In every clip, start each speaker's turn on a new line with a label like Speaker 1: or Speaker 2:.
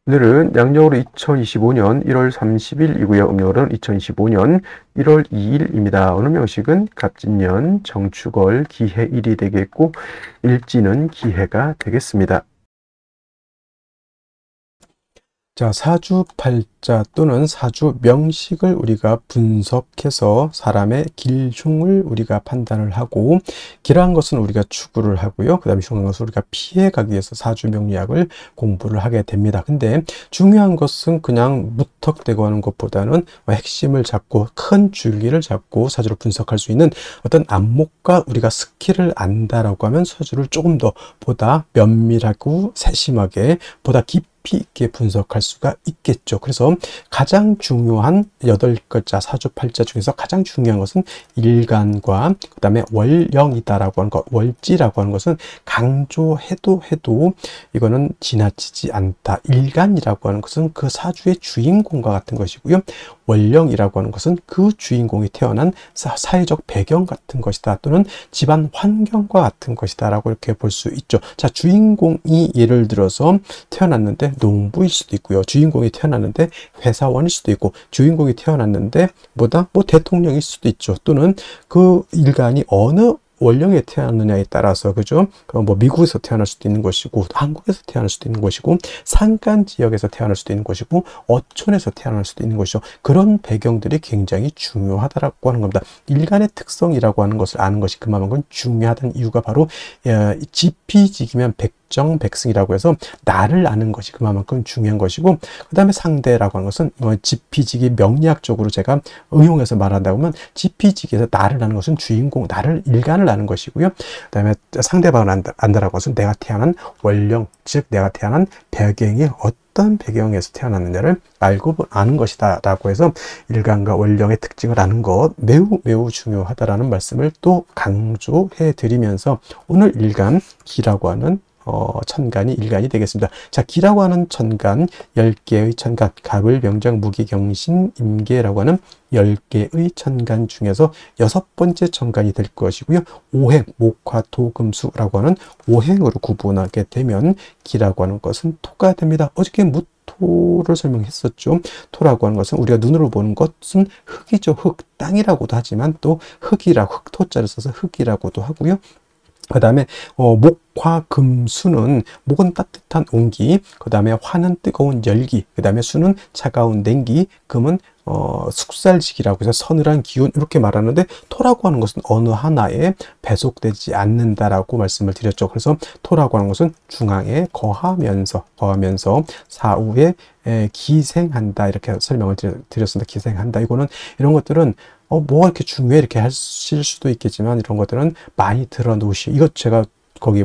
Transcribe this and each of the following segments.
Speaker 1: 오늘은 양력으로 2025년 1월 30일이고요. 음력으로는 2025년 1월 2일입니다. 오늘 명식은 갑진년 정축월 기해일이 되겠고 일지는 기해가 되겠습니다. 자, 사주팔자 또는 사주명식을 우리가 분석해서 사람의 길흉을 우리가 판단을 하고, 길한 것은 우리가 추구를 하고요. 그 다음에 흉한 것은 우리가 피해가기 위해서 사주명리학을 공부를 하게 됩니다. 근데 중요한 것은 그냥 무턱대고 하는 것보다는 핵심을 잡고 큰 줄기를 잡고 사주를 분석할 수 있는 어떤 안목과 우리가 스킬을 안다라고 하면 사주를 조금 더 보다 면밀하고 세심하게 보다 깊이 있게 분석할 수가 있겠죠. 그래서 가장 중요한 8글자 사주팔자 중에서 가장 중요한 것은 일간과 그 다음에 월령이다라고 하는 것, 월지라고 하는 것은 강조해도 이거는 지나치지 않다. 일간이라고 하는 것은 그 사주의 주인공과 같은 것이고요. 월령이라고 하는 것은 그 주인공이 태어난 사회적 배경 같은 것이다, 또는 집안 환경과 같은 것이다 라고 이렇게 볼 수 있죠. 자, 주인공이 예를 들어서 태어났는데 농부일 수도 있고요. 주인공이 태어났는데 회사원일 수도 있고, 주인공이 태어났는데 뭐 대통령일 수도 있죠. 또는 그 일간이 어느 원령에 태어났느냐에 따라서, 그죠? 뭐 미국에서 태어날 수도 있는 것이고, 한국에서 태어날 수도 있는 것이고, 산간 지역에서 태어날 수도 있는 것이고, 어촌에서 태어날 수도 있는 것이죠. 그런 배경들이 굉장히 중요하다라고 하는 겁니다. 일간의 특성이라고 하는 것을 아는 것이 그만큼 중요하다는 이유가 바로 지피지기면 백정백승이라고 해서 나를 아는 것이 그만큼 중요한 것이고, 그 다음에 상대라고 하는 것은 지피지기 명리학적으로 제가 응용해서 말한다고 하면, 지피지기에서 나를 아는 것은 주인공, 나를 일간을 아는 것이고요. 그 다음에 상대방을 안다라고 것은 내가 태어난 원령, 즉 내가 태어난 배경이 어떤 배경에서 태어났느냐를 알고 아는 것이다 라고 해서 일간과 원령의 특징을 아는 것 매우 중요하다라는 말씀을 또 강조해 드리면서, 오늘 일간 기라고 하는 천간이 일간이 되겠습니다. 자, 기라고 하는 천간, 10개의 천간, 갑을, 병장, 무기, 경신, 임계라고 하는 10개의 천간 중에서 6번째 천간이 될 것이고요. 오행, 목화, 토, 금, 수라고 하는 오행으로 구분하게 되면 기라고 하는 것은 토가 됩니다. 어저께 토를 설명했었죠. 토라고 하는 것은 우리가 눈으로 보는 것은 흙이죠. 흙, 땅이라고도 하지만 또 흙이라고, 흙토자를 써서 흙이라고도 하고요. 그 다음에 목화 금수는, 목은 따뜻한 온기, 그 다음에 화는 뜨거운 열기, 그 다음에 수는 차가운 냉기, 금은 숙살지기라고 해서 서늘한 기운, 이렇게 말하는데, 토라고 하는 것은 어느 하나에 배속되지 않는다라고 말씀을 드렸죠. 그래서 토라고 하는 것은 중앙에 거하면서 사후에 기생한다, 이렇게 설명을 드렸습니다. 기생한다. 이런 것들은 뭐가 이렇게 중요해 이렇게 하실 수도 있겠지만, 이런 것들은 많이 들어 놓으시고, 이것 제가 거기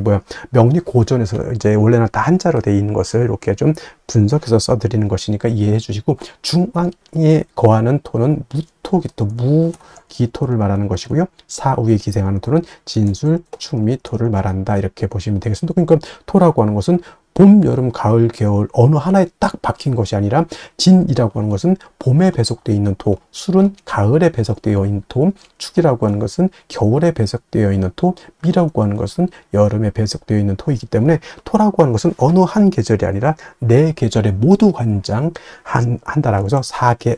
Speaker 1: 명리 고전에서 이제 원래는 다 한자로 되어 있는 것을 이렇게 좀 분석해서 써드리는 것이니까 이해해 주시고, 중앙에 거하는 토는 무토기토, 무기토를 말하는 것이고요. 사후에 기생하는 토는 진술, 충미토를 말한다, 이렇게 보시면 되겠습니다. 그러니까 토라고 하는 것은 봄, 여름, 가을, 겨울 어느 하나에 딱 박힌 것이 아니라, 진이라고 하는 것은 봄에 배속되어 있는 토, 술은 가을에 배속되어 있는 토, 축이라고 하는 것은 겨울에 배속되어 있는 토, 미라고 하는 것은 여름에 배속되어 있는 토이기 때문에, 토라고 하는 것은 어느 한 계절이 아니라 네 계절에 모두 관장한다라고 해서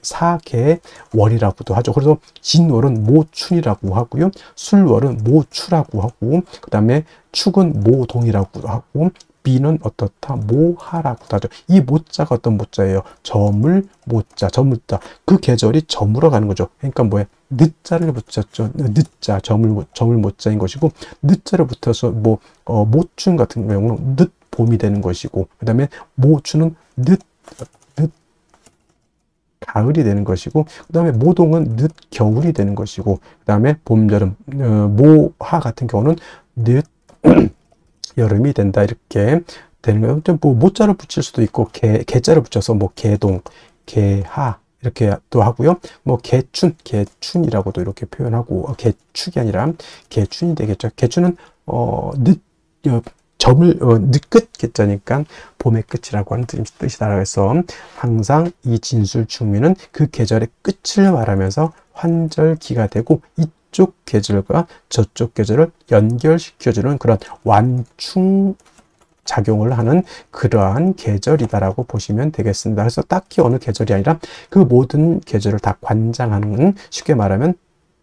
Speaker 1: 사계월이라고도 하죠. 그래서 진월은 모춘이라고 하고요. 술월은 모추라고 하고, 그 다음에 축은 모동이라고 하고, 비는 어떻다? 모하라고도 하죠. 이 모자가 어떤 모자예요? 저물 모자, 저물자. 그 계절이 저물어 가는 거죠. 그러니까 늦자를 붙였죠. 늦자, 저물 모자인 것이고, 늦자를 붙여서 모춘 같은 경우는 늦 봄이 되는 것이고, 그 다음에 모추는 늦 가을이 되는 것이고, 그 다음에 모동은 늦 겨울이 되는 것이고, 그 다음에 봄, 여름, 모하 같은 경우는 늦 여름이 된다, 이렇게 되는 거예요. 좀 모자를 붙일 수도 있고, 개자를 붙여서 개동, 개하 이렇게 또 하고요. 개춘이라고도 이렇게 표현하고, 개축이 아니라 개춘이 되겠죠. 개춘은 늦끝 개자니까 봄의 끝이라고 하는 뜻이다. 그래서 항상 이 진술 충미는 그 계절의 끝을 말하면서 환절기가 되고, 이쪽 계절과 저쪽 계절을 연결시켜주는 그런 완충 작용을 하는 그러한 계절이다라고 보시면 되겠습니다. 그래서 딱히 어느 계절이 아니라 그 모든 계절을 다 관장하는, 쉽게 말하면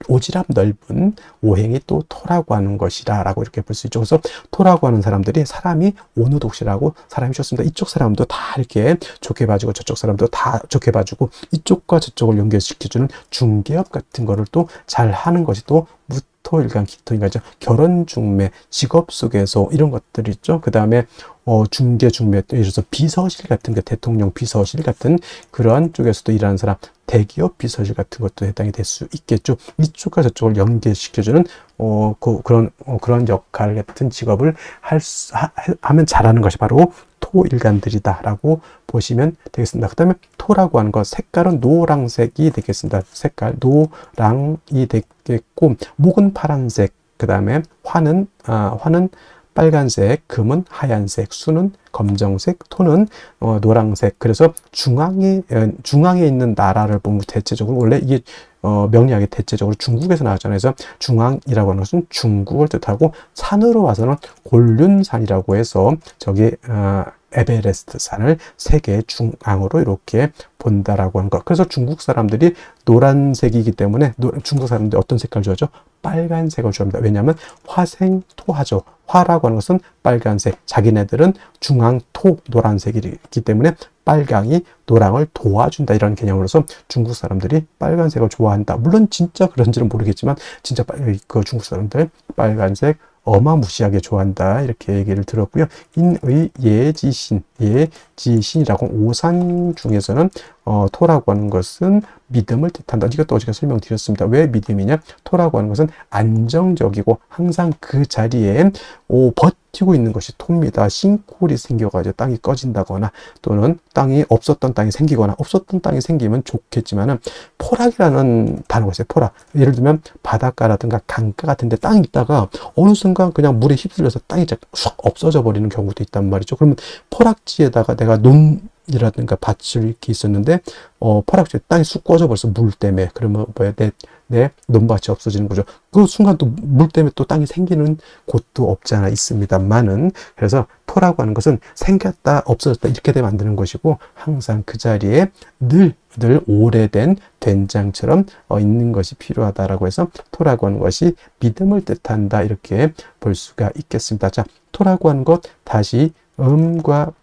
Speaker 1: 오지랖 넓은 오행이 또 토라고 하는 것이다 라고 이렇게 볼 수 있죠. 그래서 토라고 하는 사람들이 사람이 오누독시라고 사람이 좋습니다. 이쪽 사람도 다 이렇게 좋게 봐주고 저쪽 사람도 다 좋게 봐주고 이쪽과 저쪽을 연결시켜주는 중개업 같은 거를 또 잘 하는 것이 또 무토일간 기토일간이죠. 결혼 중매, 직업 속에서 이런 것들이 있죠. 그 다음에 중개 중매, 예를 들어서 비서실 같은 게, 대통령 비서실 같은 그러한 쪽에서도 일하는 사람, 대기업 비서실 같은 것도 해당이 될 수 있겠죠. 이쪽과 저쪽을 연계시켜주는 그런 역할 같은 직업을 하면 잘하는 것이 바로 토일간들이다라고 보시면 되겠습니다. 그 다음에 토라고 하는 것, 색깔은 노란색이 되겠습니다. 색깔 노랑이 되겠고, 목은 파란색, 그 다음에 화는 빨간색, 금은 하얀색, 수는 검정색, 토는 노란색. 그래서 중앙에 있는 나라를 보면 대체적으로 원래 이게 명리학이 대체적으로 중국에서 나왔잖아요. 그래서 중앙이라고 하는 것은 중국을 뜻하고, 산으로 와서는 곤륜산이라고 해서 저기 에베레스트 산을 세계 중앙으로 이렇게 본다라고 하는 것. 그래서 중국 사람들이 노란색이기 때문에 중국 사람들이 어떤 색깔 좋아하죠? 빨간색을 좋아합니다. 왜냐하면 화생토하죠. 화라고 하는 것은 빨간색, 자기네들은 중앙토 노란색이기 때문에 빨강이 노랑을 도와준다, 이런 개념으로서 중국 사람들이 빨간색을 좋아한다. 물론 진짜 그런지는 모르겠지만 진짜 그 중국 사람들 빨간색 어마무시하게 좋아한다, 이렇게 얘기를 들었고요. 인의 예지신이라고, 오산 중에서는 토라고 하는 것은 믿음을 뜻한다. 이것도 어제가 설명드렸습니다. 왜 믿음이냐? 토라고 하는 것은 안정적이고 항상 그 자리에 버티고 있는 것이 토입니다. 싱크홀이 생겨가지고 땅이 꺼진다거나, 또는 없었던 땅이 생기거나, 없었던 땅이 생기면 좋겠지만은 포락이라는 단어가 있어요. 포락. 예를 들면 바닷가라든가 강가 같은 데 땅이 있다가 어느 순간 그냥 물에 휩쓸려서 땅이 쑥 없어져 버리는 경우도 있단 말이죠. 그러면 포락지에다가 내가 논이라든가 밭을 이렇게 있었는데 포락지에 땅이 쑥 꺼져 버려서 물 때문에, 그러면 뭐야, 내 논밭이 없어지는 거죠. 그 순간 또 물 때문에 또 땅이 생기는 곳도 없지 않아 있습니다만은, 그래서 토라고 하는 것은 생겼다 없어졌다 이렇게 되면 안 되는 것이고, 항상 그 자리에 늘 오래된 된장처럼 있는 것이 필요하다라고 해서 토라고 하는 것이 믿음을 뜻한다, 이렇게 볼 수가 있겠습니다. 자, 토라고 하는 것 다시 음과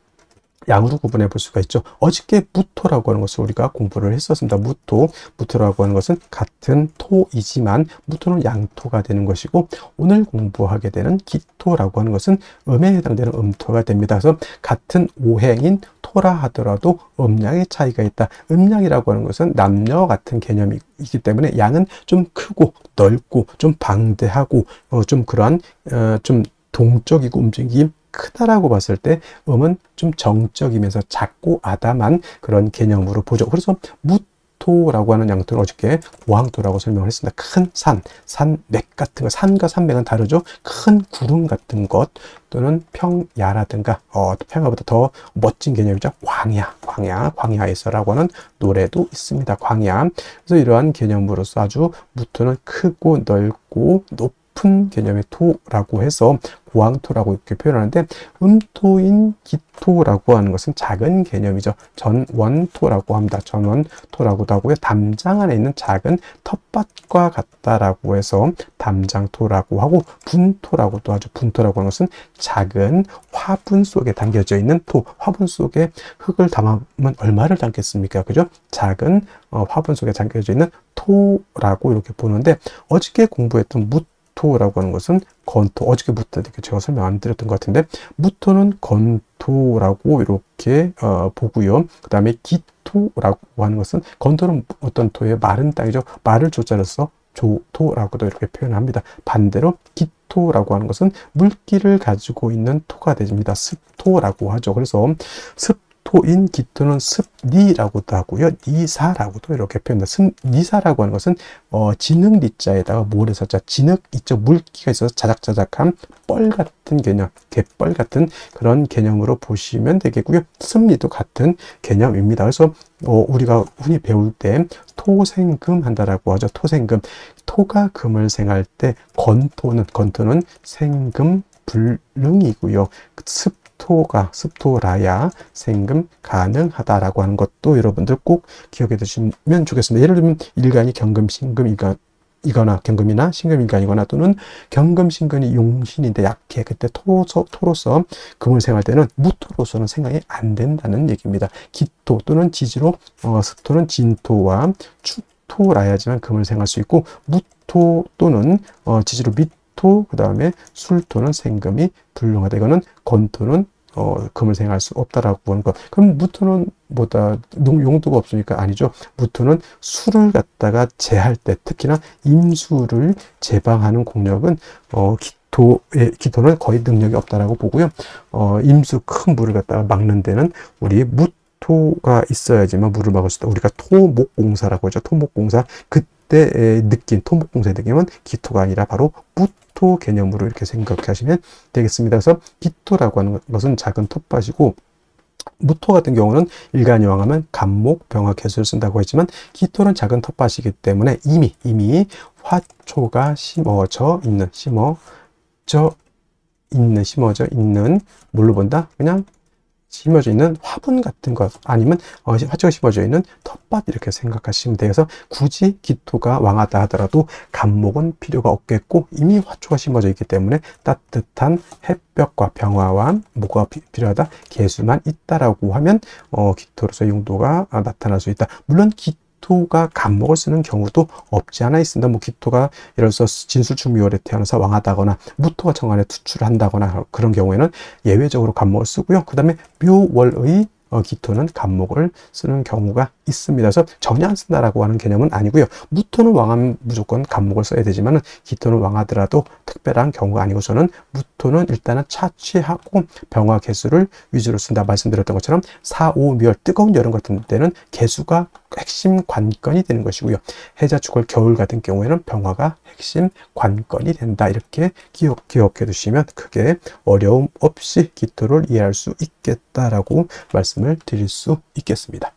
Speaker 1: 양으로 구분해 볼 수가 있죠. 어저께 무토라고 하는 것을 우리가 공부를 했었습니다. 무토라고 하는 것은 같은 토이지만 무토는 양토가 되는 것이고, 오늘 공부하게 되는 기토라고 하는 것은 음에 해당되는 음토가 됩니다. 그래서 같은 오행인 토라 하더라도 음양의 차이가 있다. 음양이라고 하는 것은 남녀 같은 개념이기 때문에 양은 좀 크고 넓고 좀 방대하고 좀 그러한 좀 동적이고 움직임이 크다라고 봤을 때, 음은 좀 정적이면서 작고 아담한 그런 개념으로 보죠. 그래서 무토라고 하는 양토는 어저께 고항토라고 설명을 했습니다. 큰 산맥 같은 거, 산과 산맥은 다르죠. 큰 구름 같은 것, 또는 평야라든가 평야보다 더 멋진 개념이죠. 광야에서라고 하는 노래도 있습니다. 광야. 그래서 이러한 개념으로서 아주 무토는 크고 넓고 높은 개념의 토라고 해서 고항토라고 이렇게 표현하는데, 음토인 기토라고 하는 것은 작은 개념이죠. 전원토라고 합니다. 전원토라고도 하고요. 담장 안에 있는 작은 텃밭과 같다라고 해서 담장토라고 하고, 분토라고도 하죠. 분토라고 하는 것은 작은 화분 속에 담겨져 있는 토. 화분 속에 흙을 담으면 얼마를 담겠습니까? 그죠? 작은 화분 속에 담겨져 있는 토라고 이렇게 보는데, 어저께 공부했던 무토라고 하는 것은 건토, 어저께부터 제가 설명 안 드렸던 것 같은데, 무토는 건토라고 이렇게 보고요. 그 다음에 기토라고 하는 것은, 건토는 어떤 토예요? 마른 땅이죠. 말을 조자를 써 조토라고도 이렇게 표현합니다. 반대로 기토라고 하는 것은 물기를 가지고 있는 토가 됩니다. 습토라고 하죠. 그래서 습토인 기토는 습리라고도 하고요. 니사라고도 이렇게 표현합니다. 니사라고 하는 것은 진흙 니자에다가 모래사자, 진흙 있죠. 물기가 있어서 자작자작한 뻘 같은 개념, 갯벌 같은 그런 개념으로 보시면 되겠고요. 습리도 같은 개념입니다. 그래서 우리가 흔히 배울 때 토생금 한다라고 하죠. 토생금. 토가 금을 생할 때 건토는 생금 불능이고요. 습토라야 생금 가능하다라고 하는 것도 여러분들 꼭 기억해 두시면 좋겠습니다. 예를 들면 일간이 경금, 신금, 이거나 경금이나 신금인간이거나 또는 경금, 신금이 용신인데 약해. 그때 토로서 금을 생할 때는 무토로서는 생각이 안 된다는 얘기입니다. 기토 또는 지지로 습토는 진토와 축토라야지만 금을 생할 수 있고, 무토 또는 지지로 미토, 그 다음에 술토는 생금이 불능하다. 이거는 건토는 금을 생할 수 없다라고 하는 것. 그럼 무토는 뭐다 용도가 없으니까 아니죠. 무토는 술을 갖다가 제할 때, 특히나 임수를 제방하는 공력은 기토는 거의 능력이 없다라고 보고요. 임수 큰 물을 갖다가 막는 데는 우리 무토가 있어야지만 물을 막을 수 있다. 우리가 토목공사라고 하죠. 토목공사. 그때 느낀 토목공사의 느낌은 기토가 아니라 바로 무토 개념으로 이렇게 생각하시면 되겠습니다. 그래서 기토라고 하는 것은 작은 텃밭이고, 무토 같은 경우는 일간이왕하면 간목, 병화, 개수를 쓴다고 했지만, 기토는 작은 텃밭이기 때문에 이미 화초가 심어져 있는 뭘로 본다? 그냥 심어져 있는 화분 같은 것, 아니면 화초가 심어져 있는 텃밭, 이렇게 생각하시면 돼요. 그래서 굳이 기토가 왕하다 하더라도 간목은 필요가 없겠고, 이미 화초가 심어져 있기 때문에 따뜻한 햇볕과 병화와 뭐가 필요하다? 개수만 있다라고 하면 기토로서의 용도가 나타날 수 있다. 물론 기토가 간목을 쓰는 경우도 없지 않아 있습니다. 뭐 기토가 예를 들어서 진술충미월에 태어나서 왕하다거나 무토가 정관에 투출을 한다거나 그런 경우에는 예외적으로 간목을 쓰고요. 그 다음에 묘월의 기토는 간목을 쓰는 경우가 있습니다. 그래서 전혀 안 쓴다라고 하는 개념은 아니고요. 무토는 왕하면 무조건 간목을 써야 되지만, 기토는 왕하더라도 특별한 경우가 아니고서는 무토는 일단은 차취하고 병화 개수를 위주로 쓴다 말씀드렸던 것처럼 사오미월 뜨거운 여름 같은 때는 개수가 핵심 관건이 되는 것이고요. 해자축월 겨울 같은 경우에는 병화가 핵심 관건이 된다. 이렇게 기억해 두시면 크게 어려움 없이 기토를 이해할 수 있겠다라고 말씀을 드릴 수 있겠습니다.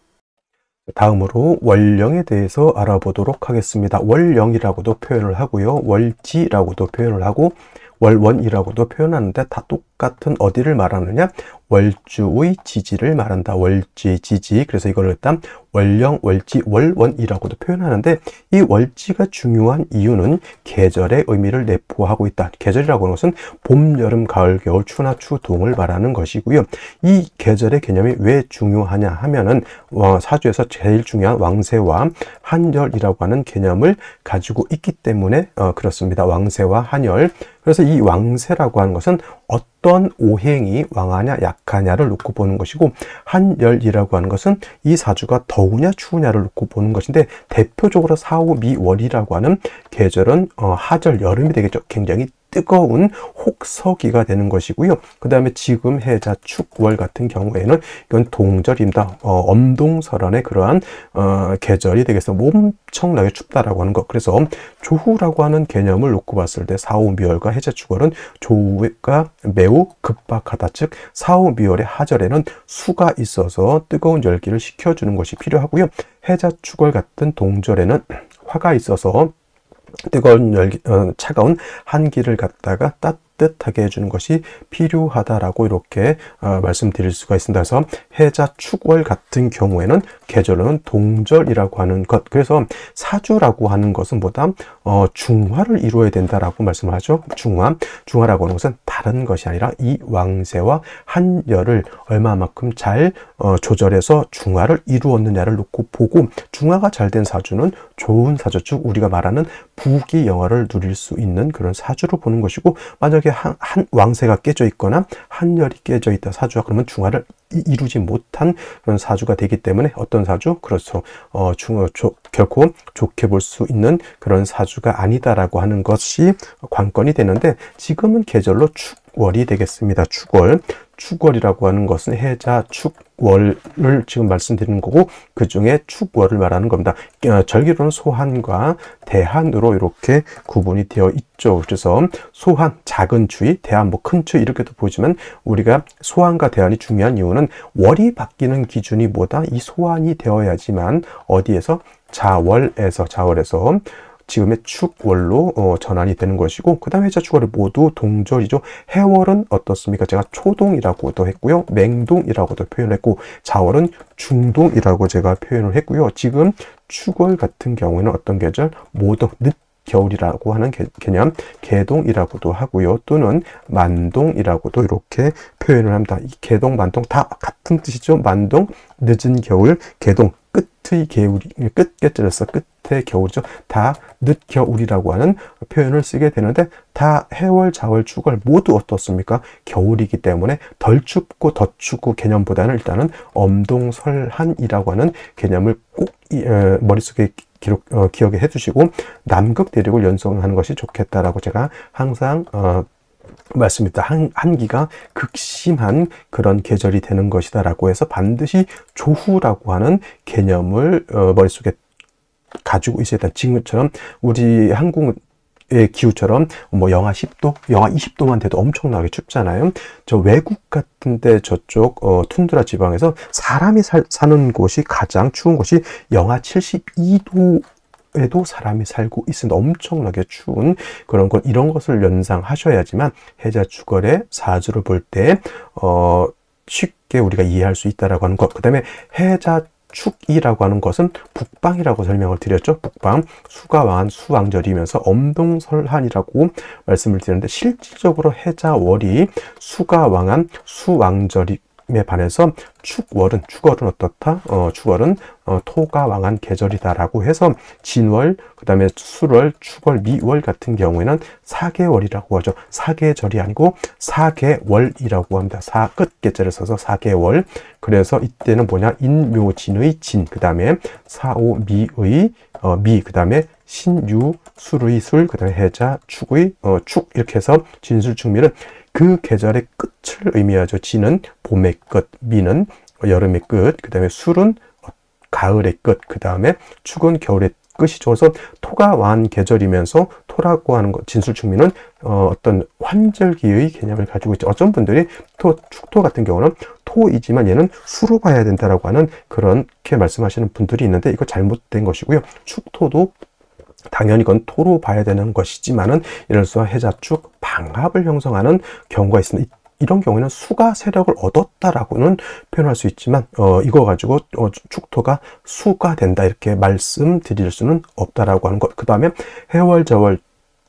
Speaker 1: 다음으로 월령에 대해서 알아보도록 하겠습니다. 월령이라고도 표현을 하고요. 월지라고도 표현을 하고 월원이라고도 표현하는데 다 똑같은 어디를 말하느냐? 월주의 지지를 말한다. 월지, 지지. 그래서 이걸 일단 월령, 월지, 월원이라고도 표현하는데, 이 월지가 중요한 이유는 계절의 의미를 내포하고 있다. 계절이라고 하는 것은 봄, 여름, 가을, 겨울, 추나 추, 동을 말하는 것이고요. 이 계절의 개념이 왜 중요하냐 하면은 사주에서 제일 중요한 왕세와 한열이라고 하는 개념을 가지고 있기 때문에 그렇습니다. 왕세와 한열. 그래서 이 왕세라고 하는 것은 어떤 오행이 왕하냐 약하냐를 놓고 보는 것이고, 한열이라고 하는 것은 이 사주가 더우냐 추우냐를 놓고 보는 것인데, 대표적으로 사오미월이라고 하는 계절은 하절, 여름이 되겠죠. 굉장히 뜨거운 혹서기가 되는 것이고요. 그 다음에 지금 해자 축월 같은 경우에는 이건 동절입니다. 엄동설한의 그러한 계절이 되겠습니다. 엄청나게 춥다라고 하는 것. 그래서 조후라고 하는 개념을 놓고 봤을 때 사오미월과 해자 축월은 조후가 매우 급박하다. 즉 사오미월의 하절에는 수가 있어서 뜨거운 열기를 식혀주는 것이 필요하고요. 해자 축월 같은 동절에는 화가 있어서 뜨거운 차가운 한기를 갖다가 따뜻하게 해주는 것이 필요하다라고 이렇게 말씀드릴 수가 있습니다. 그래서 해자 축월 같은 경우에는 계절은 동절이라고 하는 것. 그래서 사주라고 하는 것은 보다 중화를 이루어야 된다라고 말씀을 하죠. 중화라고 하는 것은 다른 것이 아니라 이 왕세와 한열을 얼마만큼 잘 조절해서 중화를 이루었느냐를 놓고 보고, 중화가 잘 된 사주는 좋은 사주, 즉 우리가 말하는 부귀영화를 누릴 수 있는 그런 사주로 보는 것이고, 만약에 한 왕세가 깨져 있거나 한열이 깨져 있다 사주가, 그러면 중화를 이루지 못한 그런 사주가 되기 때문에 어떤 사주? 그렇죠. 결코 좋게 볼 수 있는 그런 사주가 아니다라고 하는 것이 관건이 되는데, 지금은 계절로 축월이 되겠습니다. 축월이라고 하는 것은 해자 축월을 지금 말씀드리는 거고, 그 중에 축월을 말하는 겁니다. 절기로는 소한과 대한으로 이렇게 구분이 되어 있죠. 그래서 소한, 작은 추위, 대한, 뭐 큰 추위 이렇게도 보지만, 우리가 소한과 대한이 중요한 이유는 월이 바뀌는 기준이 뭐다? 이 소한이 되어야지만 어디에서? 자월에서 지금의 축월로 전환이 되는 것이고, 그 다음에 해자 축월이 모두 동절이죠. 해월은 어떻습니까? 제가 초동이라고도 했고요, 맹동이라고도 표현했고, 자월은 중동이라고 제가 표현을 했고요. 지금 축월 같은 경우에는 어떤 계절? 모두 늦겨울이라고 하는 개념, 개동이라고도 하고요, 또는 만동이라고도 이렇게 표현을 합니다. 이 개동, 만동 다 같은 뜻이죠. 만동, 늦은 겨울, 개동, 끝의 겨울이, 끝께절에서 끝의 겨울이죠. 다 늦겨울이라고 하는 표현을 쓰게 되는데, 다 해월, 자월, 축월 모두 어떻습니까? 겨울이기 때문에 덜 춥고 더 춥고 개념보다는 일단은 엄동설한이라고 하는 개념을 꼭 머릿속에 기억해 두시고, 남극 대륙을 연상하는 것이 좋겠다라고 제가 항상 맞습니다. 한기가 극심한 그런 계절이 되는 것이다 라고 해서 반드시 조후라고 하는 개념을 머릿속에 가지고 있어야 된다. 지금처럼 우리 한국의 기후처럼 뭐 영하 10도, 영하 20도만 돼도 엄청나게 춥잖아요. 저 외국 같은데 저쪽 툰드라 지방에서 사람이 사는 곳이 가장 추운 곳이 영하 72도 에도 사람이 살고 있으면 엄청나게 추운 그런 것, 이런 것을 연상하셔야지만 해자 축월의 사주를 볼 때 쉽게 우리가 이해할 수 있다라고 하는 것. 그 다음에 해자 축이라고 하는 것은 북방이라고 설명을 드렸죠. 북방, 수가왕한 수왕절이면서 엄동설한이라고 말씀을 드렸는데, 실질적으로 해자월이 수가왕한 수왕절이 에 반해서 축월은 어떻다? 축월은 토가 왕한 계절이다라고 해서 진월, 그 다음에 술월, 축월, 미월 같은 경우에는 사계월이라고 하죠. 사계절이 아니고 사계월이라고 합니다. 끝계절을 써서 사계월. 그래서 이때는 뭐냐? 인묘진의 진, 그 다음에 사오미의 미, 그 다음에 신유, 술의 술, 그 다음에 해자, 축의 축, 이렇게 해서 진술축미는 그 계절의 끝을 의미하죠. 진은 봄의 끝, 미는 여름의 끝, 그 다음에 술은 가을의 끝, 그 다음에 축은 겨울의 끝이죠. 그래서 토가 왕한 계절이면서 토라고 하는 것, 진술축미는 어떤 환절기의 개념을 가지고 있죠. 어떤 분들이 축토 같은 경우는 토이지만 얘는 수로 봐야 된다라고 하는 그렇게 말씀하시는 분들이 있는데, 이거 잘못된 것이고요. 축토도 당연히 그건 토로 봐야 되는 것이지만은, 예를 들어서 해자축 방합을 형성하는 경우가 있습니다. 이런 경우에는 수가 세력을 얻었다라고는 표현할 수 있지만, 이거 가지고 축토가 수가 된다 이렇게 말씀드릴 수는 없다라고 하는 것. 그 다음에 해월, 자월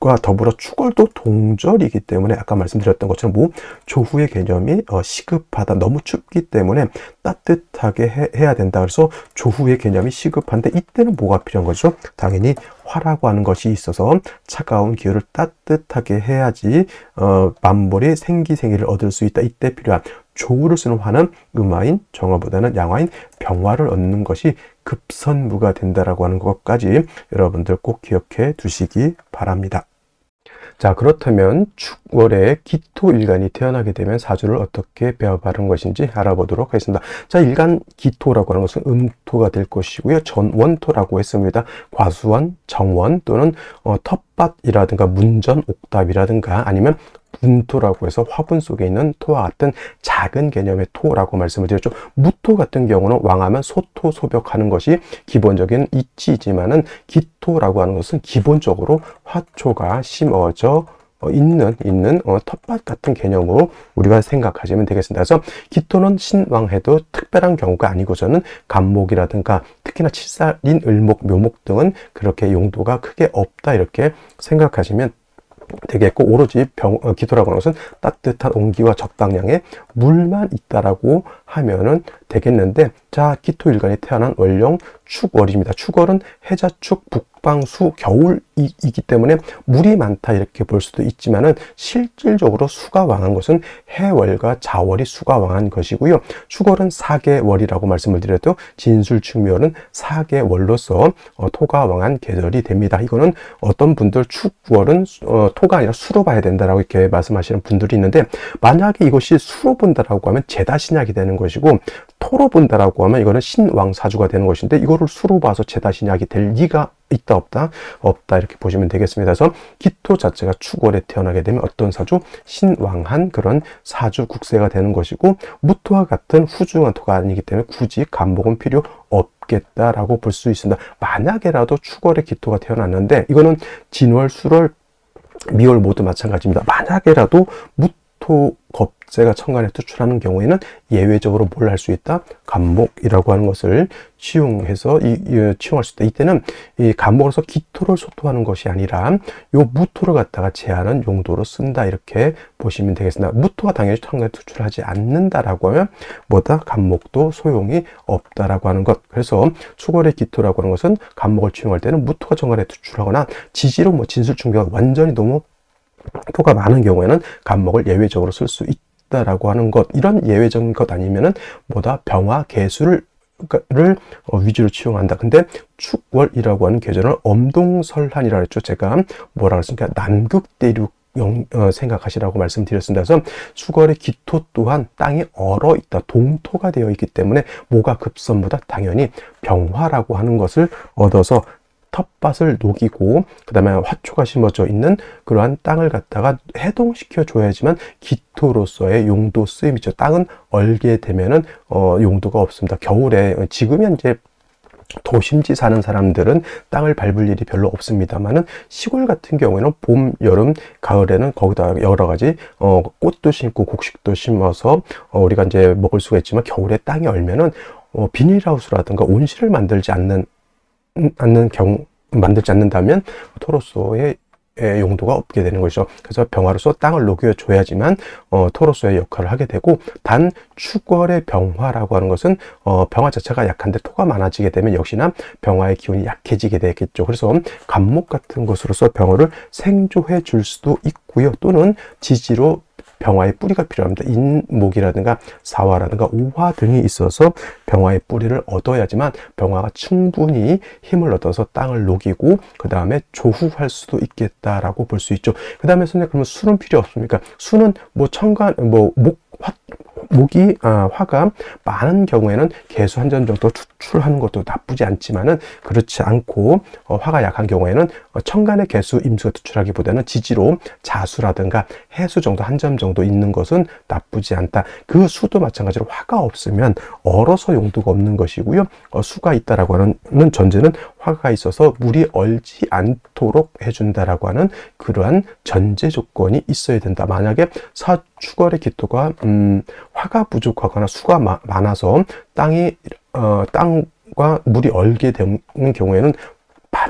Speaker 1: 과 더불어 축월도 동절이기 때문에 아까 말씀드렸던 것처럼 조후의 개념이 시급하다, 너무 춥기 때문에 따뜻하게 해야 된다. 그래서 조후의 개념이 시급한데, 이때는 뭐가 필요한 거죠? 당연히 화라고 하는 것이 있어서 차가운 기후를 따뜻하게 해야지 만물이 생기생이를 얻을 수 있다. 이때 필요한 조후를 쓰는 화는 음화인 정화보다는 양화인 병화를 얻는 것이 급선무가 된다라고 하는 것까지 여러분들 꼭 기억해 두시기 바랍니다. 자, 그렇다면 축월에 기토일간이 태어나게 되면 사주를 어떻게 배워바른 것인지 알아보도록 하겠습니다. 자, 일간 기토라고 하는 것은 음토가 될 것이고요. 전원토라고 했습니다. 과수원, 정원 또는 텃밭이라든가 문전, 옥답이라든가 아니면 분토라고 해서 화분 속에 있는 토와 같은 작은 개념의 토라고 말씀을 드렸죠. 무토 같은 경우는 왕하면 소토, 소벽하는 것이 기본적인 이치이지만은 기토라고 하는 것은 기본적으로 화초가 심어져 있는 텃밭 같은 개념으로 우리가 생각하시면 되겠습니다. 그래서 기토는 신왕해도 특별한 경우가 아니고서는 간목이라든가 특히나 칠살인 을목, 묘목 등은 그렇게 용도가 크게 없다 이렇게 생각하시면 되겠고, 오로지 기토라고 하는 것은 따뜻한 온기와 적당량의 물만 있다라고 하면은 되겠는데, 자, 기토일간이 태어난 월령 축월입니다. 축월은 해자축 북방수 겨울이기 때문에 물이 많다 이렇게 볼 수도 있지만은, 실질적으로 수가 왕한 것은 해월과 자월이 수가 왕한 것이고요. 축월은 사계월이라고 말씀을 드려도 진술축묘월은 사계월로서 토가 왕한 계절이 됩니다. 이거는 어떤 분들 축월은 토가 아니라 수로 봐야 된다라고 이렇게 말씀하시는 분들이 있는데, 만약에 이것이 수로 본다라고 하면 제다신약이 되는 것이고, 토로 본다라고 하면 이거는 신왕사주가 되는 것인데, 이거를 수로 봐서 제다신약이 될 리가 있다 없다? 없다, 이렇게 보시면 되겠습니다. 그래서 기토 자체가 축월에 태어나게 되면 어떤 사주? 신왕한 그런 사주 국세가 되는 것이고, 무토와 같은 후중한 토가 아니기 때문에 굳이 간목은 필요 없겠다라고 볼 수 있습니다. 만약에라도 축월에 기토가 태어났는데, 이거는 진월, 수월, 미월 모두 마찬가지입니다. 만약에라도 무토 겁재가 천간에 투출하는 경우에는 예외적으로 뭘 할 수 있다? 간목이라고 하는 것을 치용해서 치용할 수 있다. 이때는 이 간목으로서 기토를 소토하는 것이 아니라 요 무토를 갖다가 제하는 용도로 쓴다, 이렇게 보시면 되겠습니다. 무토가 당연히 천간에 투출하지 않는다라고 하면 뭐다? 간목도 소용이 없다라고 하는 것. 그래서 축월의 기토라고 하는 것은 간목을 치용할 때는 무토가 천간에 투출하거나 지지로 뭐 진술충교가 완전히 너무 토가 많은 경우에는 간목을 예외적으로 쓸 수 있다라고 하는 것. 이런 예외적인 것 아니면은 뭐다? 병화 개수를 위주로 치용한다. 근데 축월이라고 하는 계절은 엄동설한이라 했죠. 제가 뭐라 그랬습니까? 남극대륙 생각하시라고 말씀드렸습니다. 그래서 축월의 기토 또한 땅이 얼어 있다, 동토가 되어 있기 때문에 뭐가 급선보다 당연히 병화라고 하는 것을 얻어서 텃밭을 녹이고, 그 다음에 화초가 심어져 있는 그러한 땅을 갖다가 해동시켜 줘야지만 기토로서의 용도 쓰임이죠. 땅은 얼게 되면은 용도가 없습니다. 겨울에, 지금은 이제 도심지 사는 사람들은 땅을 밟을 일이 별로 없습니다만은, 시골 같은 경우에는 봄, 여름, 가을에는 거기다 여러 가지 꽃도 심고 곡식도 심어서 우리가 이제 먹을 수가 있지만, 겨울에 땅이 얼면은 비닐하우스라든가 온실을 만들지 않는다면 토로소의 용도가 없게 되는 것이죠. 그래서 병화로서 땅을 녹여줘야지만 토로소의 역할을 하게 되고, 단 축월의 병화라고 하는 것은 병화 자체가 약한데 토가 많아지게 되면 역시나 병화의 기운이 약해지게 되겠죠. 그래서 간목 같은 것으로서 병화를 생조해 줄 수도 있고요. 또는 지지로 병화의 뿌리가 필요합니다. 인목이라든가 사화라든가 오화 등이 있어서 병화의 뿌리를 얻어야지만 병화가 충분히 힘을 얻어서 땅을 녹이고 그 다음에 조후할 수도 있겠다라고 볼 수 있죠. 그 다음에 선생님, 그러면 수는 필요 없습니까? 수는 뭐 천간, 화가 많은 경우에는 개수 한 점 정도 추출하는 것도 나쁘지 않지만은, 그렇지 않고 화가 약한 경우에는 천간의 개수 임수가 투출하기보다는 지지로 자수라든가 해수 정도 한 점 정도 있는 것은 나쁘지 않다. 그 수도 마찬가지로 화가 없으면 얼어서 용도가 없는 것이고요. 수가 있다라고 하는 전제는 화가 있어서 물이 얼지 않도록 해준다라고 하는 그러한 전제 조건이 있어야 된다. 만약에 축월의 기토가 화가 부족하거나 수가 많아서 땅과 물이 얼게 되는 경우에는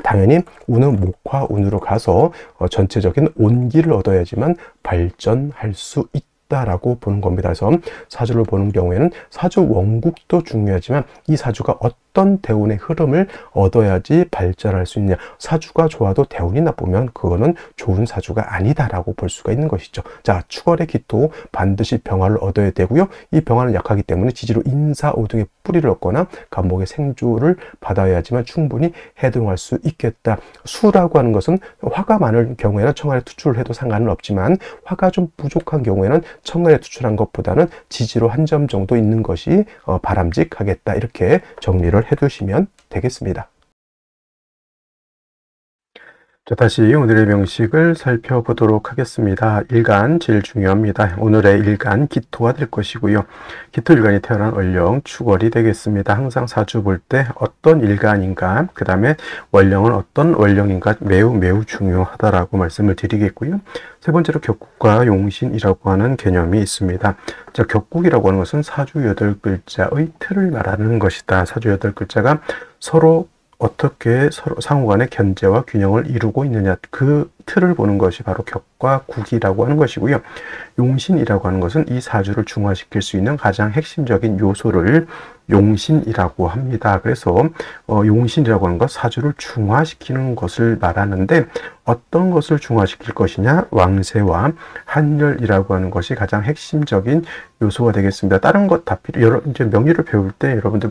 Speaker 1: 당연히 운은 목화운으로 가서 전체적인 온기를 얻어야지만 발전할 수 있다라고 보는 겁니다. 그래서 사주를 보는 경우에는 사주 원국도 중요하지만 이 사주가 어떤 대운의 흐름을 얻어야지 발전할 수 있냐. 사주가 좋아도 대운이 나쁘면 그거는 좋은 사주가 아니다라고 볼 수가 있는 것이죠. 자, 축월의 기토 반드시 병화를 얻어야 되고요. 이 병화는 약하기 때문에 지지로 인사오등의 뿌리를 얻거나 간목의 생조를 받아야지만 충분히 해동할 수 있겠다. 수라고 하는 것은 화가 많은 경우에는 천간에 투출을 해도 상관은 없지만, 화가 좀 부족한 경우에는 천간에 투출한 것보다는 지지로 한 점 정도 있는 것이 바람직하겠다. 이렇게 정리를 해두시면 되겠습니다. 자, 다시 오늘의 명식을 살펴보도록 하겠습니다. 일간 제일 중요합니다. 오늘의 일간 기토가 될 것이고요. 기토 일간이 태어난 월령 축월이 되겠습니다. 항상 사주 볼 때 어떤 일간인가, 그 다음에 월령은 어떤 월령인가 매우 중요하다라고 말씀을 드리겠고요. 세 번째로 격국과 용신이라고 하는 개념이 있습니다. 자, 격국이라고 하는 것은 사주 8글자의 틀을 말하는 것이다. 사주 8글자가 서로 어떻게 서로 상호간의 견제와 균형을 이루고 있느냐, 그 틀을 보는 것이 바로 격과 국이라고 하는 것이고요. 용신이라고 하는 것은 이 사주를 중화시킬 수 있는 가장 핵심적인 요소를 용신이라고 합니다. 그래서 용신이라고 하는 것, 사주를 중화시키는 것을 말하는데, 어떤 것을 중화시킬 것이냐, 왕세와 한열이라고 하는 것이 가장 핵심적인 요소가 되겠습니다. 다른 것 다 이제 명리를 배울 때 여러분들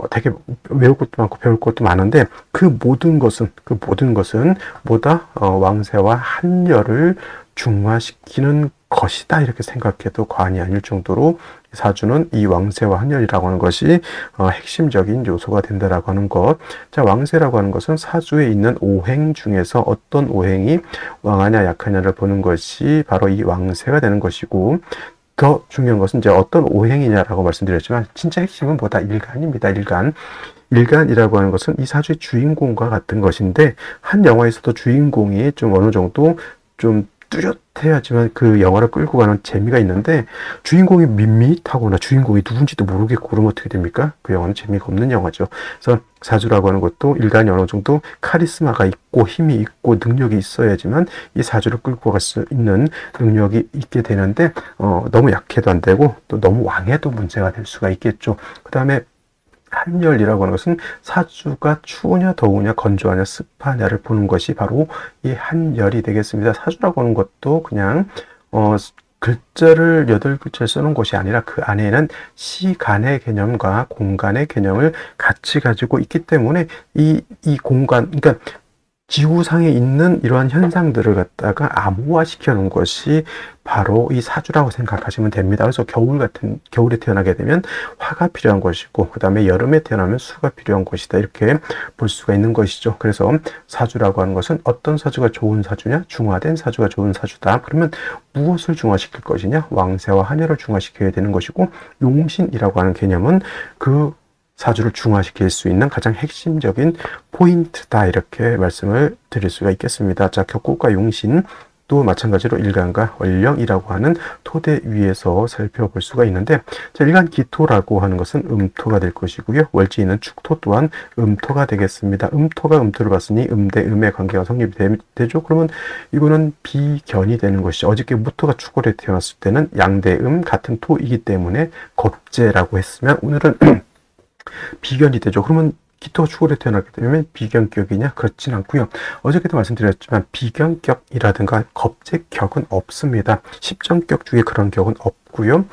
Speaker 1: 되게 외울 것도 많고 배울 것도 많은데, 그 모든 것은 뭐다? 왕세와 한열을 중화시키는 것이다 이렇게 생각해도 과언이 아닐 정도로 사주는 이 왕세와 한열이라고 하는 것이 핵심적인 요소가 된다라고 하는 것. 자, 왕세라고 하는 것은 사주에 있는 오행 중에서 어떤 오행이 왕하냐 약하냐를 보는 것이 바로 이 왕세가 되는 것이고, 더 중요한 것은 이제 어떤 오행이냐라고 말씀드렸지만 진짜 핵심은 뭐다? 일간입니다. 일간. 일간이라고 하는 것은 이 사주의 주인공과 같은 것인데, 한 영화에서도 주인공이 좀 어느 정도 좀 뚜렷해야지만 그 영화를 끌고 가는 재미가 있는데, 주인공이 밋밋하거나 주인공이 누군지도 모르겠고 그러면 어떻게 됩니까? 그 영화는 재미가 없는 영화죠. 그래서 사주라고 하는 것도 일간이 어느 정도 카리스마가 있고 힘이 있고 능력이 있어야지만 이 사주를 끌고 갈 수 있는 능력이 있게 되는데, 너무 약해도 안 되고 또 너무 왕해도 문제가 될 수가 있겠죠. 그 다음에 한열이라고 하는 것은 사주가 추우냐 더우냐 건조하냐 습하냐를 보는 것이 바로 이 한열이 되겠습니다. 사주라고 하는 것도 그냥 글자를 8글자를 쓰는 것이 아니라 그 안에는 시간의 개념과 공간의 개념을 같이 가지고 있기 때문에 이 공간, 그러니까 지구상에 있는 이러한 현상들을 갖다가 암호화시켜 놓은 것이 바로 이 사주라고 생각하시면 됩니다. 그래서 겨울에 태어나게 되면 화가 필요한 것이고, 그 다음에 여름에 태어나면 수가 필요한 것이다. 이렇게 볼 수가 있는 것이죠. 그래서 사주라고 하는 것은 어떤 사주가 좋은 사주냐? 중화된 사주가 좋은 사주다. 그러면 무엇을 중화시킬 것이냐? 왕세와 한열을 중화시켜야 되는 것이고, 용신이라고 하는 개념은 그 사주를 중화시킬 수 있는 가장 핵심적인 포인트다 이렇게 말씀을 드릴 수가 있겠습니다. 자, 격국과 용신도 마찬가지로 일간과 월령이라고 하는 토대 위에서 살펴볼 수가 있는데, 자, 일간 기토라고 하는 것은 음토가 될 것이고요. 월지는 축토 또한 음토가 되겠습니다. 음토가 음토를 봤으니 음대 음의 관계가 성립이 되죠. 그러면 이거는 비견이 되는 것이죠. 어저께 무토가 축월에 태어났을 때는 양대 같은 토이기 때문에 겁재라고 했으면 오늘은 비견이 되죠. 그러면 기토가 축월에 태어나게 되면 비견격이냐? 그렇진 않고요. 어저께도 말씀드렸지만 비견격이라든가 겁재격은 없습니다. 십정격 중에 그런 격은 없고요.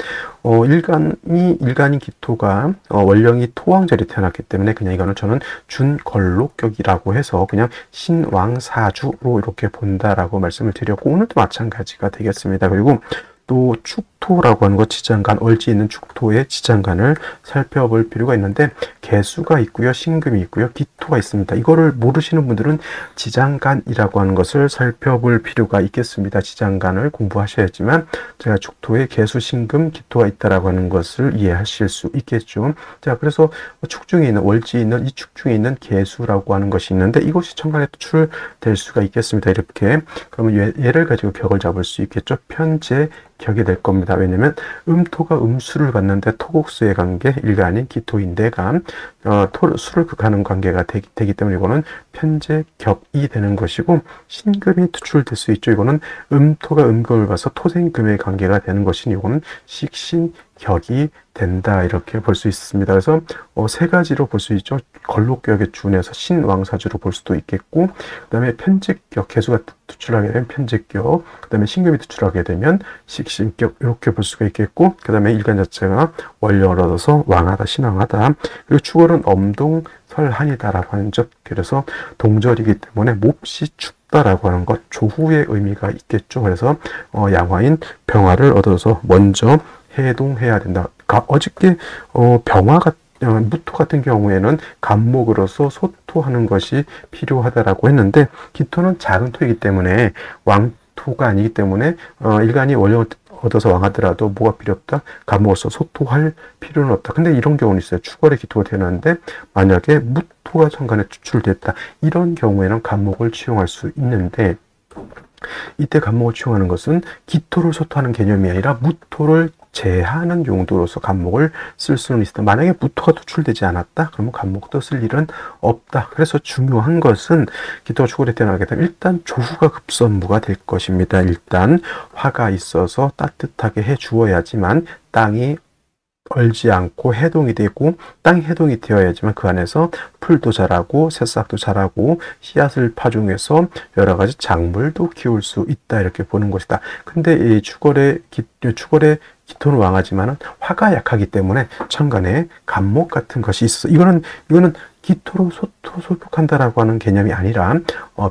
Speaker 1: 일간인 기토가 월령이 토왕절에 태어났기 때문에 그냥 이거는 저는 준걸록격이라고 해서 그냥 신왕사주로 이렇게 본다라고 말씀을 드렸고, 오늘도 마찬가지가 되겠습니다. 그리고 또 축토라고 하는 것, 지장간, 얼지 있는 축토의 지장간을 살펴볼 필요가 있는데, 개수가 있고요, 신금이 있고요, 기토가 있습니다. 이거를 모르시는 분들은 지장간이라고 하는 것을 살펴볼 필요가 있겠습니다. 지장간을 공부하셔야지만 제가 축토에 개수, 신금, 기토가 있다라고 하는 것을 이해하실 수 있겠죠. 자, 그래서 축 중에 있는, 월지 있는 이 축 중에 있는 개수라고 하는 것이 있는데, 이것이 천간에 투출될 수가 있겠습니다. 이렇게. 그러면 얘를 가지고 격을 잡을 수 있겠죠. 편재 격이 될 겁니다. 왜냐면 음토가 음수를 갖는데 토국수의 관계, 일간인 기토인데가 수를 극하는 관계가 되기 때문에 이거는 편재격이 되는 것이고, 신금이 투출될 수 있죠. 이거는 음토가 음금을 봐서 토생금의 관계가 되는 것이니 이거는 식신격이 된다 이렇게 볼 수 있습니다. 그래서 세 가지로 볼 수 있죠. 걸록격에 준해서 신왕사주로 볼 수도 있겠고, 그 다음에 편재격, 개수가 투출하게 되면 편재격, 그 다음에 신금이 투출하게 되면 식신격 이렇게 볼 수가 있겠고, 그 다음에 일간 자체가 월령을 얻어서 왕하다, 신왕하다, 그리고 축월은 엄동설한이다라고 하는 점, 그래서 동절이기 때문에 몹시 춥다라고 하는 것, 조후의 의미가 있겠죠. 그래서 양화인 병화를 얻어서 먼저 해동해야 된다. 어저께 무토 같은 경우에는 간목으로서 소토하는 것이 필요하다라고 했는데, 기토는 작은 토이기 때문에 왕토가 아니기 때문에 일간이 월령을 얻어서 왕하더라도 뭐가 필요 없다? 간목으로서 소토할 필요는 없다. 근데 이런 경우는 있어요. 축월에 기토가 태어났는데 만약에 무토가 천간에 추출됐다. 이런 경우에는 간목을 치용할 수 있는데, 이때 간목을 치용하는 것은 기토를 소토하는 개념이 아니라 무토를 제하는 용도로서 간목을 쓸 수는 있다. 만약에 무토가 투출되지 않았다? 그러면 간목도 쓸 일은 없다. 그래서 중요한 것은 기토가 축월에 태어나게 되면 일단 조후가 급선무가 될 것입니다. 일단 화가 있어서 따뜻하게 해 주어야지만 땅이 얼지 않고 해동이 되고, 땅이 해동이 되어야지만 그 안에서 풀도 자라고 새싹도 자라고 씨앗을 파종해서 여러 가지 작물도 키울 수 있다 이렇게 보는 것이다. 근데 이 축월의 기토는 왕하지만은 화가 약하기 때문에 천간에 간목 같은 것이 있어. 이거는 기토로 소독한다라고 하는 개념이 아니라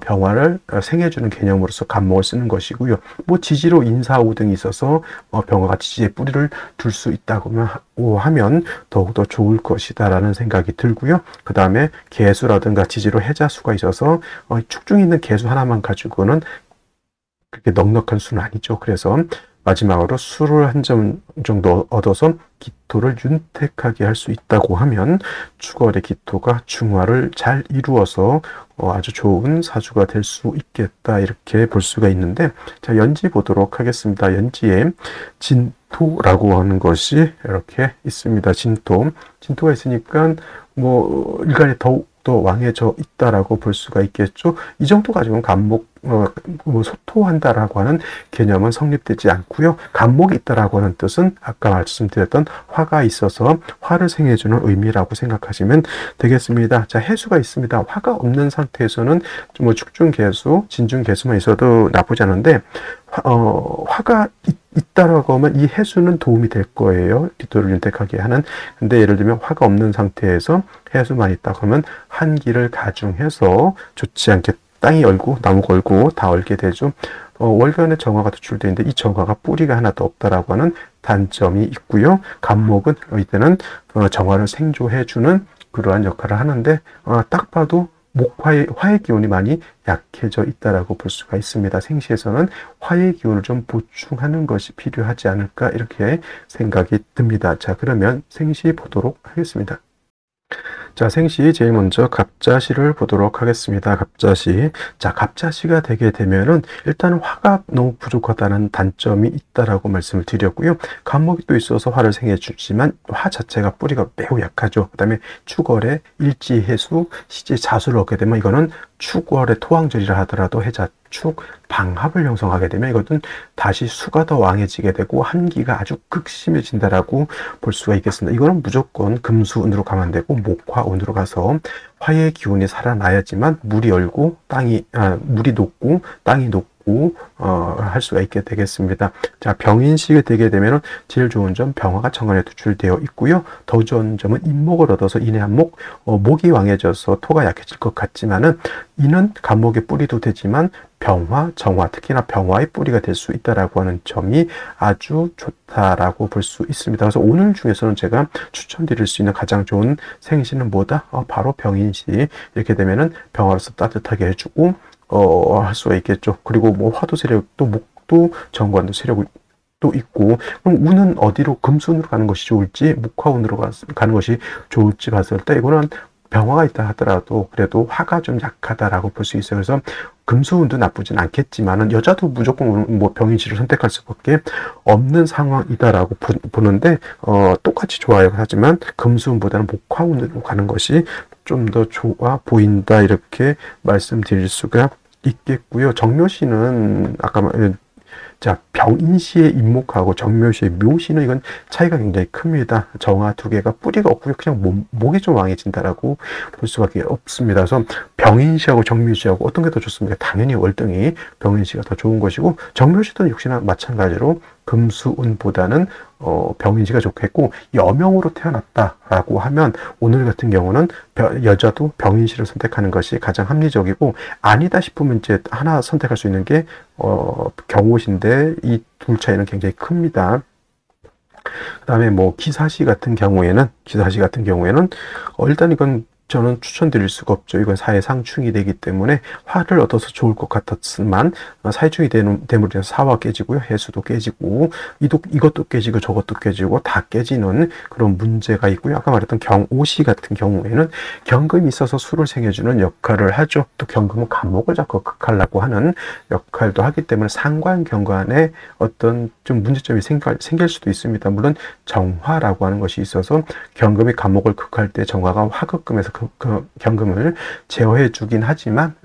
Speaker 1: 병화를 생해주는 개념으로서 간목을 쓰는 것이고요. 뭐 지지로 인사오 등이 있어서 병화가 지지에 뿌리를 둘 수 있다고 하면 더욱더 좋을 것이다라는 생각이 들고요. 그 다음에 개수라든가 지지로 해자수가 있어서 축중에 있는 개수 하나만 가지고는 그렇게 넉넉한 수는 아니죠. 그래서 마지막으로 수를 한 점 정도 얻어서 기토를 윤택하게 할 수 있다고 하면 축월의 기토가 중화를 잘 이루어서 아주 좋은 사주가 될 수 있겠다, 이렇게 볼 수가 있는데, 자, 연지 보도록 하겠습니다. 연지에 진토라고 하는 것이 이렇게 있습니다. 진토가 있으니까 뭐 일간에 더욱더 왕해져 있다라고 볼 수가 있겠죠. 이 정도 가지고는 간목, 뭐 소토한다라고 하는 개념은 성립되지 않고요. 간목이 있다라고 하는 뜻은 아까 말씀드렸던 화가 있어서 화를 생해주는 의미라고 생각하시면 되겠습니다. 자, 해수가 있습니다. 화가 없는 상태에서는 뭐 축중개수, 진중개수만 있어도 나쁘지 않은데, 화가 있다라고 하면 이 해수는 도움이 될 거예요. 기토를 윤택하게 하는. 근데 예를 들면 화가 없는 상태에서 해수만 있다고 하면 한기를 가중해서 좋지 않게 땅이 얼고 나무가 얼고 다 얼게 되죠. 월간에 정화가 도출되어 있는데 이 정화가 뿌리가 하나도 없다라고 하는 단점이 있고요. 간목은 이때는 정화를 생조해주는 그러한 역할을 하는데, 딱 봐도 화의 기운이 많이 약해져 있다라고 볼 수가 있습니다. 생시에서는 화의 기운을 좀 보충하는 것이 필요하지 않을까, 이렇게 생각이 듭니다. 자, 그러면 생시 보도록 하겠습니다. 자, 생시 제일 먼저 갑자시를 보도록 하겠습니다. 갑자시. 자, 갑자시가 되게 되면은 일단은 화가 너무 부족하다는 단점이 있다라고 말씀을 드렸고요. 간목이 또 있어서 화를 생해주지만 화 자체가 뿌리가 매우 약하죠. 그 다음에 축월에 일지해수, 시지자수를 얻게 되면 이거는 축월의 토왕절이라 하더라도 해자축 방합을 형성하게 되면 이것은 다시 수가 더 왕해지게 되고 한기가 아주 극심해진다라고 볼 수가 있겠습니다. 이거는 무조건 금수운으로 가면 되고 목화운으로 가서 화의 기운이 살아나야지만 물이 녹고 땅이 녹고 할 수가 있게 되겠습니다. 자, 병인식이 되게 되면 제일 좋은 점, 병화가 정관에 도출되어 있고요. 더 좋은 점은 인목을 얻어서 인의 한목, 목이 왕해져서 토가 약해질 것 같지만은 이는 간목의 뿌리도 되지만 병화, 정화, 특히나 병화의 뿌리가 될 수 있다라고 하는 점이 아주 좋다라고 볼 수 있습니다. 그래서 오늘 중에서는 제가 추천드릴 수 있는 가장 좋은 생시는 뭐다? 바로 병인시. 이렇게 되면은 병화로서 따뜻하게 해주고 할 수가 있겠죠. 그리고 뭐 화도 세력도, 목도, 정관도 세력이 또 있고, 그럼 운은 어디로, 금수운으로 가는 것이 좋을지, 목화운으로 가는 것이 좋을지 봤을 때 이거는 병화가 있다 하더라도 그래도 화가 좀 약하다라고 볼 수 있어요. 그래서 금수운도 나쁘진 않겠지만은 여자도 무조건 뭐 병인시를 선택할 수밖에 없는 상황이다라고 보는데, 똑같이 좋아요. 하지만 금수운보다는 목화운으로 가는 것이 좀 더 좋아 보인다, 이렇게 말씀드릴 수가 있겠고요. 정묘시는 아까 자, 병인시의 인목하고 정묘시의 묘시는 이건 차이가 굉장히 큽니다. 정화 두 개가 뿌리가 없고요. 그냥 목이 좀 왕해진다라고 볼 수밖에 없습니다. 그래서 병인시하고 정묘시하고 어떤 게 더 좋습니까? 당연히 월등히 병인시가 더 좋은 것이고, 정묘시도 역시나 마찬가지로 금수운보다는 병인시가 좋겠고, 여명으로 태어났다라고 하면 오늘 같은 경우는 여자도 병인시를 선택하는 것이 가장 합리적이고, 아니다 싶으면 이제 하나 선택할 수 있는 게 경옷인데 이 둘 차이는 굉장히 큽니다. 그 다음에 뭐 기사시 같은 경우에는 일단 이건 저는 추천드릴 수가 없죠. 이건 사해상충이 되기 때문에 화를 얻어서 좋을 것 같았지만 사해충이 됨으로 인해서 사화 깨지고요. 해수도 깨지고 이것도 깨지고 저것도 깨지고 다 깨지는 그런 문제가 있고요. 아까 말했던 경오시 같은 경우에는 경금이 있어서 수를 생해주는 역할을 하죠. 또 경금은 간목을 자꾸 극하려고 하는 역할도 하기 때문에 상관경관에 어떤 좀 문제점이 생길 수도 있습니다. 물론 정화라고 하는 것이 있어서 경금이 간목을 극할 때 정화가 화극금에서 경금을 제어해 주긴 하지만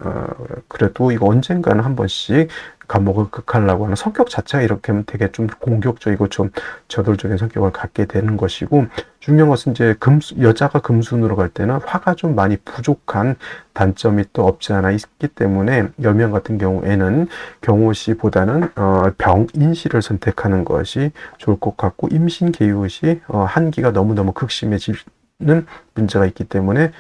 Speaker 1: 그래도 이거 언젠가는 한 번씩 감목을 극하려고 하는 성격 자체가 이렇게 하면 되게 좀 공격적이고 좀 저돌적인 성격을 갖게 되는 것이고, 중요한 것은 이제 여자가 금순으로 갈 때는 화가 좀 많이 부족한 단점이 또 없지 않아 있기 때문에 여명 같은 경우에는 경호시보다는 병인시를 선택하는 것이 좋을 것 같고, 임신 계유시 한기가 너무너무 극심해지는 문제가 있기 때문에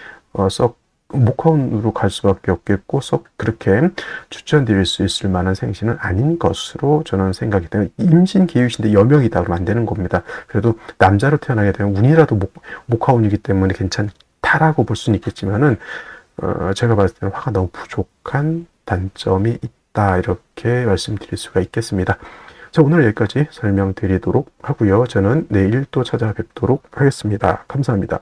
Speaker 1: 썩 목화운으로 갈 수밖에 없겠고, 썩 그렇게 추천드릴 수 있을 만한 생신은 아닌 것으로 저는 생각이 돼요. 임신 계유신데 여명이다 그러면 안 되는 겁니다. 그래도 남자로 태어나게 되면 운이라도 목화운이기 때문에 괜찮다라고 볼 수는 있겠지만은 제가 봤을 때는 화가 너무 부족한 단점이 있다, 이렇게 말씀드릴 수가 있겠습니다. 자, 오늘 여기까지 설명드리도록 하고요. 저는 내일 또 찾아뵙도록 하겠습니다. 감사합니다.